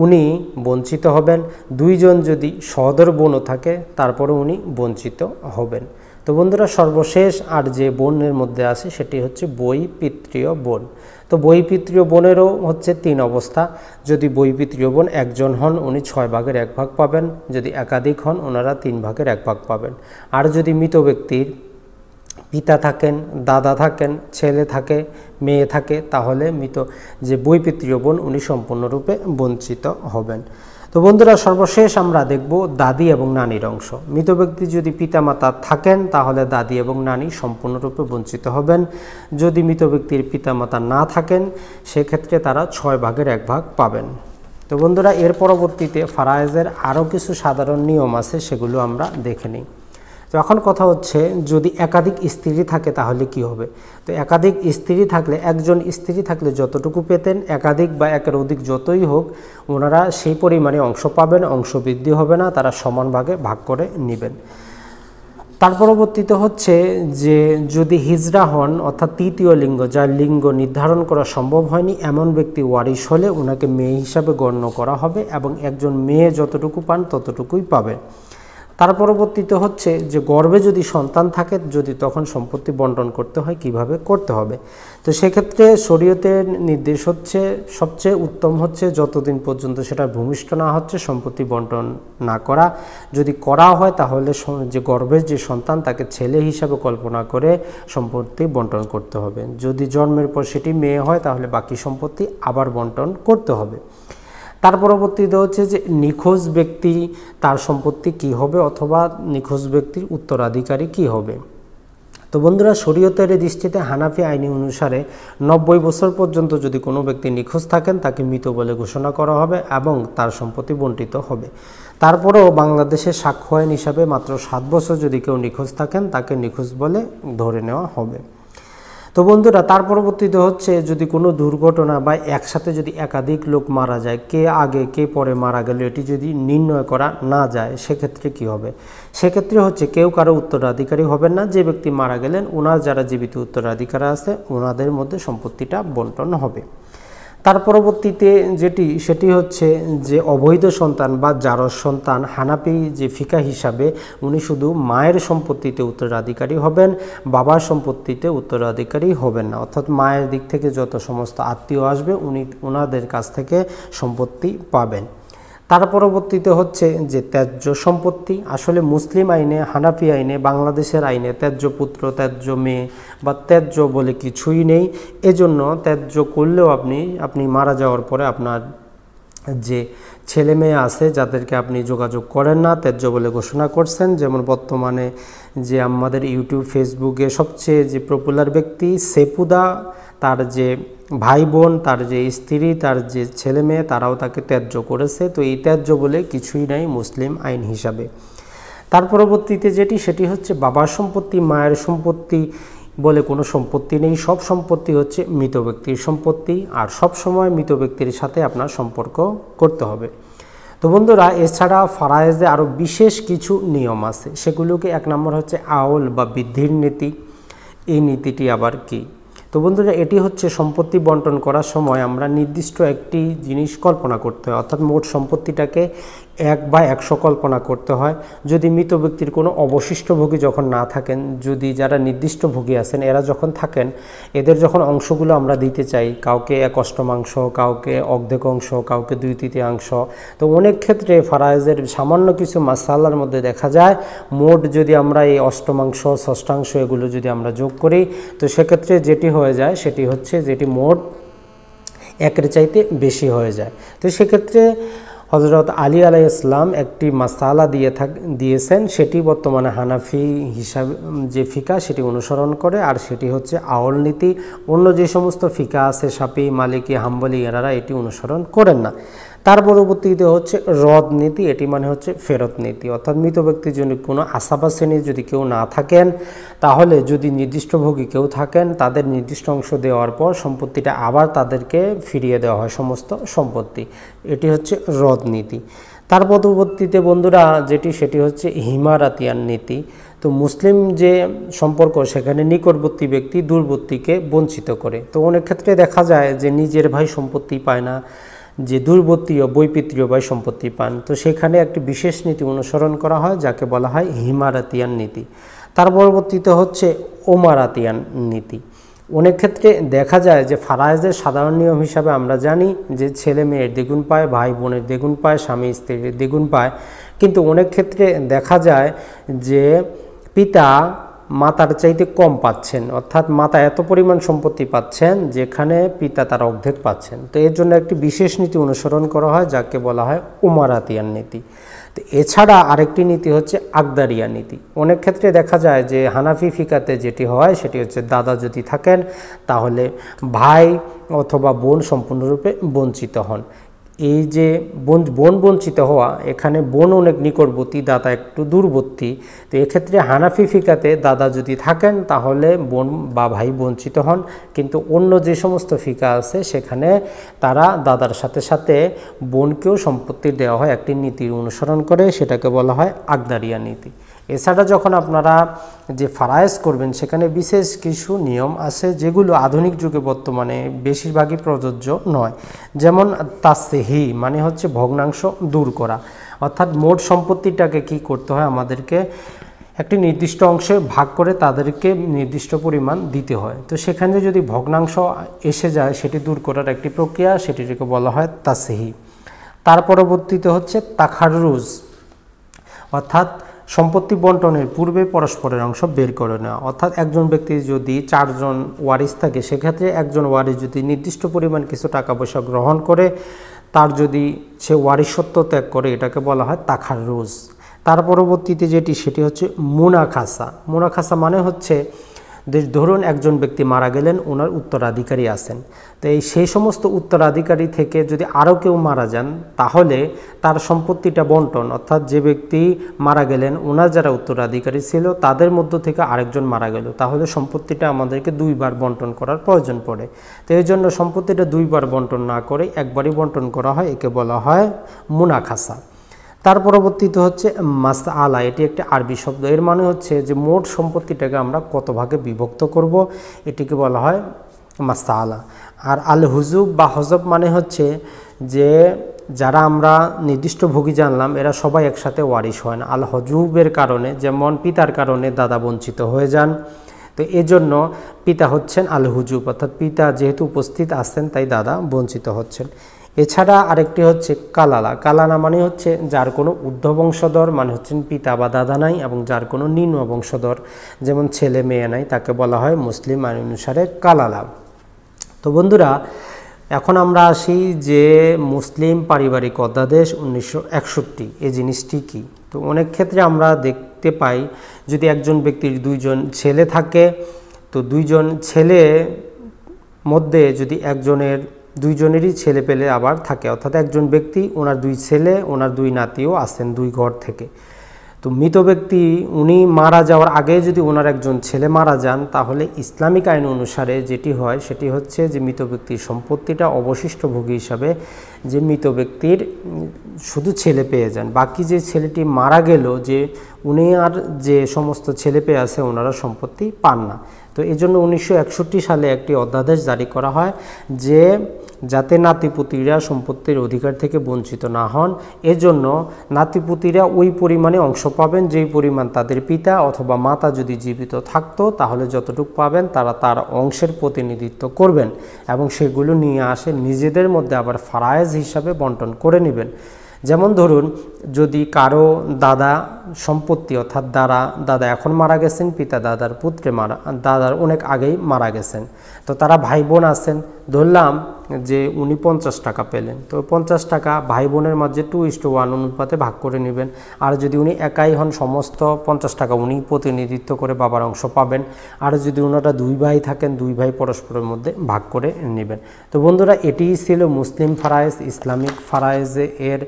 উনি বঞ্চিত হবেন। 2 জন যদি সহোদর বোনও থাকে তারপরে উনি বঞ্চিত হবেন। তো বন্ধুরা, সর্বশেষ আর যে বোনের মধ্যে আছে সেটি হচ্ছে বৈপিত্রীয় বোন। তো বৈপিত্রীয় বোনেরও হচ্ছে 3 অবস্থা। যদি বৈপিত্রীয় বোন একজন হন উনি 6 ভাগের 1 ভাগ পাবেন, যদি একাধিক হন ওনারা 3 ভাগের 1 ভাগ পাবেন। আর যদি মৃত ব্যক্তির পিতা থাকেন, দাদা থাকেন, ছেলে থাকে, মেয়ে থাকে, তাহলে মৃত যে বৈপিত্রীয় বোন উনি সম্পূর্ণরূপে বঞ্চিত হবেন। তো তো বন্ধুরা, সর্বশেষ আমরা দেখব দাদি এবং নানির অংশ। মৃত ব্যক্তি যদি পিতামাতা থাকেন তাহলে দাদি এবং নানি সম্পূর্ণরূপে বঞ্চিত হবেন। যদি মৃত ব্যক্তির পিতামাতা না থাকেন সেক্ষেত্রে তারা 6 ভাগের 1 ভাগ পাবেন। তো বন্ধুরা, এর পরবর্তীতে ফারায়েজের আরও কিছু সাধারণ নিয়ম আছে, সেগুলো আমরা দেখে নিই। তো এখন কথা হচ্ছে, যদি একাধিক স্ত্রী থাকে তাহলে কি হবে। তো একাধিক স্ত্রী থাকলে, একজন স্ত্রী থাকলে যতটুকু পেতেন, একাধিক বা একের অধিক যতই হোক, ওনারা সেই পরিমাণে অংশ পাবেন, অংশ বৃদ্ধি হবে না, তারা সমান ভাগে ভাগ করে নেবেন। তার পরবর্তীতে হচ্ছে যে যদি হিজড়া হন, অর্থাৎ তৃতীয় লিঙ্গ, যার লিঙ্গ নির্ধারণ করা সম্ভব হয়নি, এমন ব্যক্তি ওয়ারিশ হলে ওনাকে মেয়ে হিসাবে গণ্য করা হবে এবং একজন মেয়ে যতটুকু পান ততটুকুই পাবে। তার পরবর্তীতে হচ্ছে যে গর্ভে যদি সন্তান থাকে, যদি তখন সম্পত্তি বন্টন করতে হয় কিভাবে করতে হবে। তো সেক্ষেত্রে শরীয়তের নির্দেশ হচ্ছে, সবচেয়ে উত্তম হচ্ছে যতদিন পর্যন্ত সেটা ভূমিষ্ঠ না হচ্ছে সম্পত্তি বন্টন না করা। যদি করা হয় তাহলে যে গর্ভের যে সন্তান তাকে ছেলে হিসাবে কল্পনা করে সম্পত্তি বন্টন করতে হবে। যদি জন্মের পর সেটি মেয়ে হয় তাহলে বাকি সম্পত্তি আবার বন্টন করতে হবে। তার পরবর্তীতে হচ্ছে যে নিখোঁজ ব্যক্তি, তার সম্পত্তি কি হবে, অথবা নিখোঁজ ব্যক্তির উত্তরাধিকারী কি হবে। তো বন্ধুরা, শরীয়তের দৃষ্টিতে হানাফি আইনি অনুসারে 90 বছর পর্যন্ত যদি কোনো ব্যক্তি নিখোঁজ থাকেন তাকে মৃত বলে ঘোষণা করা হবে এবং তার সম্পত্তি বণ্টিত হবে। তারপরেও বাংলাদেশের সাক্ষ্য আইন হিসাবে মাত্র 7 বছর যদি কেউ নিখোঁজ থাকেন তাকে নিখোঁজ বলে ধরে নেওয়া হবে। তো বন্ধুরা, তার পরবর্তীতে হচ্ছে যদি কোনো দুর্ঘটনা বা একসাথে যদি একাধিক লোক মারা যায়, কে আগে কে পরে মারা গেল এটি যদি নির্ণয় করা না যায় সেক্ষেত্রে কি হবে। সেক্ষেত্রে হচ্ছে কেউ কারো উত্তরাধিকারী হবেন না। যে ব্যক্তি মারা গেলেন ওনার যারা জীবিত উত্তরাধিকার আছে ওনাদের মধ্যে সম্পত্তিটা বন্টন হবে। তার পরবর্তীতে সেটি হচ্ছে যে অবৈধ সন্তান বা জারজ সন্তান, হানাফি যে ফিকা হিসাবে উনি শুধু মায়ের সম্পত্তিতে উত্তরাধিকারী হবেন, বাবার সম্পত্তিতে উত্তরাধিকারী হবেন না। অর্থাৎ মায়ের দিক থেকে যত সমস্ত আত্মীয় আসবে ওনাদের কাছ থেকে সম্পত্তি পাবেন। তার পরবর্তীতে হচ্ছে যে ত্যায্য সম্পত্তি। আসলে মুসলিম আইনে, হানাফি আইনে, বাংলাদেশের আইনে ত্যায্য পুত্র, ত্যায্য মেয়ে বা ত্যায্য বলে কিছুই নেই। এজন্য ত্যায্য করলেও আপনি মারা যাওয়ার পরে আপনার যে ছেলে মেয়ে আছে যাদেরকে আপনি যোগাযোগ করেন না, ত্যায্য বলে ঘোষণা করছেন। যেমন বর্তমানে যে আমাদের ইউটিউব, ফেসবুকে সবচেয়ে যে পপুলার ব্যক্তি সেপুদা, তার যে ভাই বোন, তার যে স্ত্রী, তার যে ছেলে মেয়ে, তারাও তাকে ত্যায্য করেছে। তো এই ত্যায্য বলে কিছুই নাই মুসলিম আইন হিসাবে। তার পরবর্তীতে সেটি হচ্ছে বাবার সম্পত্তি, মায়ের সম্পত্তি বলে কোনো সম্পত্তি নেই। সব সম্পত্তি হচ্ছে মৃত ব্যক্তির সম্পত্তি, আর সব সময় মৃত ব্যক্তির সাথে আপনার সম্পর্ক করতে হবে। তো বন্ধুরা, এছাড়া ফারায়েজে আরও বিশেষ কিছু নিয়ম আছে। সেগুলোকে 1 নম্বর হচ্ছে আউল বা বৃদ্ধির নীতি। এই নীতিটি আবার কি? তো বন্ধুরা, এটি হচ্ছে সম্পত্তি বন্টন করার সময় আমরা নির্দিষ্ট একটি জিনিস কল্পনা করতে হয়, অর্থাৎ মোট সম্পত্তিটাকে 1/100 কল্পনা করতে হয়। যদি মৃত ব্যক্তির কোনো অবশিষ্ট ভোগী যখন না থাকেন, যদি যারা নির্দিষ্ট ভোগী আছেন এরা যখন থাকেন, এদের যখন অংশগুলো আমরা দিতে চাই, কাউকে 1/8 কাউকে অর্ধেক অংশ, কাউকে 2/3, তো অনেক ক্ষেত্রে ফারায়েজের সামান্য কিছু মাসালার মধ্যে দেখা যায় মোট যদি আমরা এই 1/8, 1/6 এগুলো যদি আমরা যোগ করি, তো সেক্ষেত্রে যেটি হয়ে যায় সেটি হচ্ছে যেটি মোট 1-এর চাইতে বেশি হয়ে যায়। তো সেক্ষেত্রে হযরত আলী আলাইহিস সালাম একটি মাসালা দিয়েছেন, সেটি বর্তমানে হানাফি হিসাবে যে ফিকা সেটি অনুসরণ করে, আর সেটি হচ্ছে আউল নীতি। অন্য যে সমস্ত ফিকা আছে শাফি, মালিকি, হাম্বলি, এনারা এটি অনুসরণ করেন না। তার পরবর্তীতে হচ্ছে রদ নীতি। এটি মানে হচ্ছে ফেরত নীতি, অর্থাৎ মৃত ব্যক্তির জন্য কোনো আসাবা শ্রেণীর যদি কেউ না থাকেন, তাহলে যদি নির্দিষ্ট ভোগী কেউ থাকেন তাদের নির্দিষ্ট অংশ দেওয়ার পর সম্পত্তিটা আবার তাদেরকে ফিরিয়ে দেওয়া হয়, সমস্ত সম্পত্তি। এটি হচ্ছে রদ নীতি। তার পরবর্তীতে বন্ধুরা সেটি হচ্ছে হিমারাতিয়ান নীতি। তো মুসলিম যে সম্পর্ক সেখানে নিকটবর্তী ব্যক্তি দূরবর্তীকে বঞ্চিত করে। তো অনেক ক্ষেত্রে দেখা যায় যে নিজের ভাই সম্পত্তি পায় না, যে দূরবর্তী ও বৈপিত্রীয় ভাই সম্পত্তি পান। তো সেখানে একটি বিশেষ নীতি অনুসরণ করা হয় যাকে বলা হয় হিমারাতিয়ান নীতি। তার পরবর্তীতে হচ্ছে ওমারাতিয়ান নীতি। অনেক ক্ষেত্রে দেখা যায় যে ফারায়েজের সাধারণ নিয়ম হিসাবে আমরা জানি যে ছেলে মেয়ের দ্বিগুণ পায়, ভাই বোনের দ্বিগুণ পায়, স্বামী স্ত্রীর দ্বিগুণ পায়। কিন্তু অনেক ক্ষেত্রে দেখা যায় যে পিতা মাতার চাইতে কম পাচ্ছেন, অর্থাৎ মাতা এত পরিমাণ সম্পত্তি পাচ্ছেন যেখানে পিতা তার অর্ধেক পাচ্ছেন। তো এর জন্য একটি বিশেষ নীতি অনুসরণ করা হয় যাকে বলা হয় উমারাতিয়ান নীতি। তো এছাড়া আরেকটি নীতি হচ্ছে আকদারিয়া নীতি। অনেক ক্ষেত্রে দেখা যায় যে হানাফি ফিকাতে যেটি হয় সেটি হচ্ছে দাদা যদি থাকেন তাহলে ভাই অথবা বোন সম্পূর্ণরূপে বঞ্চিত হন। এই যে বোন বঞ্চিত হওয়া, এখানে বোন অনেক নিকটবর্তী, দাদা একটু দূরবর্তী। তো এক্ষেত্রে হানাফি ফিকাতে দাদা যদি থাকেন তাহলে বোন বা ভাই বঞ্চিত হন, কিন্তু অন্য যে সমস্ত ফিকা আছে সেখানে তারা দাদার সাথে সাথে বোনকেও সম্পত্তি দেওয়া হয় একটি নীতির অনুসরণ করে, সেটাকে বলা হয় আকদারিয়া নীতি। এছাড়া যখন আপনারা যে ফারায়েজ করবেন সেখানে বিশেষ কিছু নিয়ম আছে যেগুলো আধুনিক যুগে বর্তমানে বেশিরভাগই প্রযোজ্য নয়। যেমন তাসহি মানে হচ্ছে ভগ্নাংশ দূর করা, অর্থাৎ মোট সম্পত্তিটাকে কি করতে হয়, আমাদেরকে একটি নির্দিষ্ট অংশে ভাগ করে তাদেরকে নির্দিষ্ট পরিমাণ দিতে হয়। তো সেখানে যদি ভগ্নাংশ এসে যায় সেটি দূর করার একটি প্রক্রিয়া, সেটিকে বলা হয় তাসহি। তার পরবর্তীতে হচ্ছে তাখারুজ, অর্থাৎ সম্পত্তি বন্টনের পূর্বে পরস্পরের অংশ বের করে নেওয়া। অর্থাৎ একজন ব্যক্তি যদি 4 জন ওয়ারিস থাকে সেক্ষেত্রে একজন ওয়ারিস যদি নির্দিষ্ট পরিমাণ কিছু টাকা পয়সা গ্রহণ করে তার যদি সে ওয়ারিসত্ব ত্যাগ করে এটাকে বলা হয় তাখারুজ। তার পরবর্তীতে সেটি হচ্ছে মুনাখাসা। মুনাখাসা মানে হচ্ছে ধরুন একজন ব্যক্তি মারা গেলেন, ওনার উত্তরাধিকারী আছেন, তো সেই সমস্ত উত্তরাধিকারী থেকে যদি আরও কেউ মারা যান তাহলে তার সম্পত্তিটা বন্টন, অর্থাৎ যে ব্যক্তি মারা গেলেন ওনার যারা উত্তরাধিকারী ছিল তাদের মধ্য থেকে আরেকজন মারা গেল, তাহলে সম্পত্তিটা আমাদেরকে 2 বার বন্টন করার প্রয়োজন পড়ে। তো এই জন্য সম্পত্তিটা 2 বার বন্টন না করে একবারই বন্টন করা হয়, একে বলা হয় মুনাখাসা। তার পরবর্তীতে হচ্ছে মাসআলা, এটি একটি আরবি শব্দ, এর মানে হচ্ছে যে মোট সম্পত্তিটাকে আমরা কত ভাগে বিভক্ত করব, এটিকে বলা হয় মাসআলা। আর আল হুজুব বা হজব মানে হচ্ছে যে যারা আমরা নির্দিষ্ট ভোগী জানলাম এরা সবাই একসাথে ওয়ারিশ হয় না। আল হজুবের কারণে, যেমন পিতার কারণে দাদা বঞ্চিত হয়ে যান, তো এজন্য পিতা হচ্ছেন আল হুজুব, অর্থাৎ পিতা যেহেতু উপস্থিত আছেন তাই দাদা বঞ্চিত হচ্ছেন। এছাড়া আরেকটি হচ্ছে কালালা। কালালা মানে হচ্ছে যার কোনো ঊর্ধ্ব বংশধর, মানে হচ্ছেন পিতা বা দাদা নাই, এবং যার কোনো নিম্ন বংশধর যেমন ছেলে মেয়ে নাই, তাকে বলা হয় মুসলিম আইন অনুসারে কালালা। তো বন্ধুরা, এখন আমরা আসি যে মুসলিম পারিবারিক অধ্যাদেশ 1961, এই জিনিসটি কি। তো অনেক ক্ষেত্রে আমরা দেখতে পাই যদি একজন ব্যক্তির 2 জন ছেলে থাকে, তো 2 জন ছেলে মধ্যে যদি একজনের 2 জনেরই ছেলে পেলে আবার থাকে, অর্থাৎ একজন ব্যক্তি ওনার 2 ছেলে ওনার 2 নাতিও আসেন 2 ঘর থেকে, তো মৃত ব্যক্তি উনি মারা যাওয়ার আগে যদি ওনার একজন ছেলে মারা যান তাহলে ইসলামিক আইন অনুসারে যেটি হয় সেটি হচ্ছে যে মৃত ব্যক্তির সম্পত্তিটা অবশিষ্ট ভোগী হিসাবে যে মৃত ব্যক্তির শুধু ছেলে পেয়ে যান, বাকি যে ছেলেটি মারা গেল যে উনি আর যে সমস্ত ছেলে পেয়ে আছে ওনারা সম্পত্তি পান না। তো এই জন্য 1961 সালে একটি অধ্যাদেশ জারি করা হয় যে যাতে নাতিপুতিরা সম্পত্তির অধিকার থেকে বঞ্চিত না হন, এজন্য নাতিপুতিরা ওই পরিমাণে অংশ পাবেন যেই পরিমাণ তাদের পিতা অথবা মাতা যদি জীবিত থাকতো তাহলে যতটুকু পাবেন তারা তার অংশের প্রতিনিধিত্ব করবেন এবং সেগুলো নিয়ে আসে নিজেদের মধ্যে আবার ফারায়েজ হিসাবে বন্টন করে নেবেন। যেমন ধরুন যদি কারো দাদা সম্পত্তি, অর্থাৎ দাদা এখন মারা গেছেন, পিতা দাদার পুত্রে দাদার অনেক আগেই মারা গেছেন, তো তারা ভাই বোন আছেন, ধরলাম যে উনি 50 টাকা পেলেন, তো 50 টাকা ভাই বোনের মাঝে 2:1 অনুপাতে ভাগ করে নেবেন। আর যদি উনি একাই হন সমস্ত 50 টাকা উনি প্রতিনিধিত্ব করে বাবার অংশ পাবেন। আর যদি ওনারা 2 ভাই থাকেন 2 ভাই পরস্পরের মধ্যে ভাগ করে নেবেন। তো বন্ধুরা, এটিই ছিল মুসলিম ফারায়েজ, ইসলামিক ফারায়েজে এর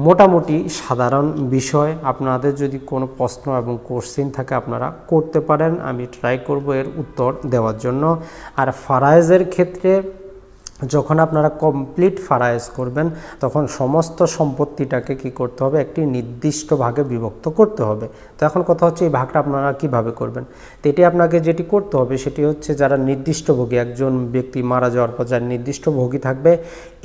মোটামুটি সাধারণ বিষয়। আপনাদের যদি কোনো প্রশ্ন এবং কোশ্চেন থাকে আপনারা করতে পারেন, আমি ট্রাই করব এর উত্তর দেওয়ার জন্য। আর ফারায়েজের ক্ষেত্রে যখন আপনারা কমপ্লিট ফারায়েজ করবেন তখন সমস্ত সম্পত্তিটাকে কি করতে হবে, একটি নির্দিষ্ট ভাগে বিভক্ত করতে হবে। তো এখন কথা হচ্ছে এই ভাগটা আপনারা কিভাবে করবেন। তো এটি আপনাকে যেটি করতে হবে সেটি হচ্ছে যারা নির্দিষ্ট ভোগী, একজন ব্যক্তি মারা যাওয়ার পর যারা নির্দিষ্ট ভোগী থাকবে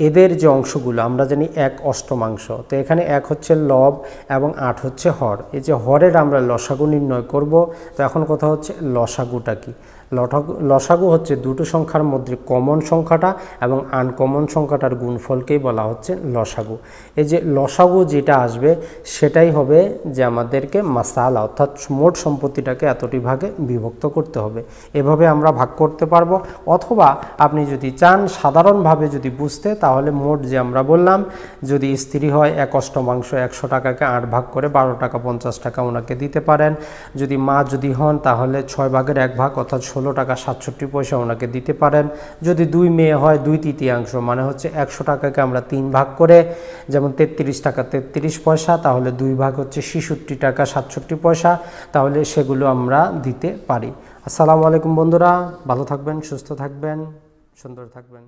এদের যে অংশগুলো আমরা জানি 1/8, তো এখানে 1 হচ্ছে লব এবং 8 হচ্ছে হর। এই যে হরের আমরা লসাগু নির্ণয় করব। তো এখন কথা হচ্ছে লসাগুটা কি। লসাগু হচ্ছে দুটো সংখ্যার মধ্যে কমন সংখ্যাটা এবং আনকমন সংখ্যাটার গুণফলকেই বলা হচ্ছে লসাগু। এই যে লসাগু যেটা আসবে সেটাই হবে যে আমাদেরকে মাসালা, অর্থাৎ মোট সম্পত্তিটাকে এতটি ভাগে বিভক্ত করতে হবে। এভাবে আমরা ভাগ করতে পারবো। অথবা আপনি যদি চান সাধারণভাবে যদি বুঝতে, তাহলে মোট যে আমরা বললাম, যদি স্ত্রী হয় 1/8 100 টাকাকে 8 ভাগ করে 12 টাকা 50 টাকা ওনাকে দিতে পারেন। যদি মা যদি হন তাহলে 6 ভাগের 1 ভাগ অর্থাৎ 16 টাকা 67 পয়সা ওনাকে দিতে পারেন। যদি 2 মেয়ে হয় 2/3 মানে হচ্ছে 100 টাকাকে আমরা 3 ভাগ করে, যেমন 33 টাকা 33 পয়সা, তাহলে 2 ভাগ হচ্ছে 66 টাকা 67 পয়সা, তাহলে সেগুলো আমরা দিতে পারি। আসসালামু আলাইকুম বন্ধুরা, ভালো থাকবেন, সুস্থ থাকবেন, সুন্দর থাকবেন।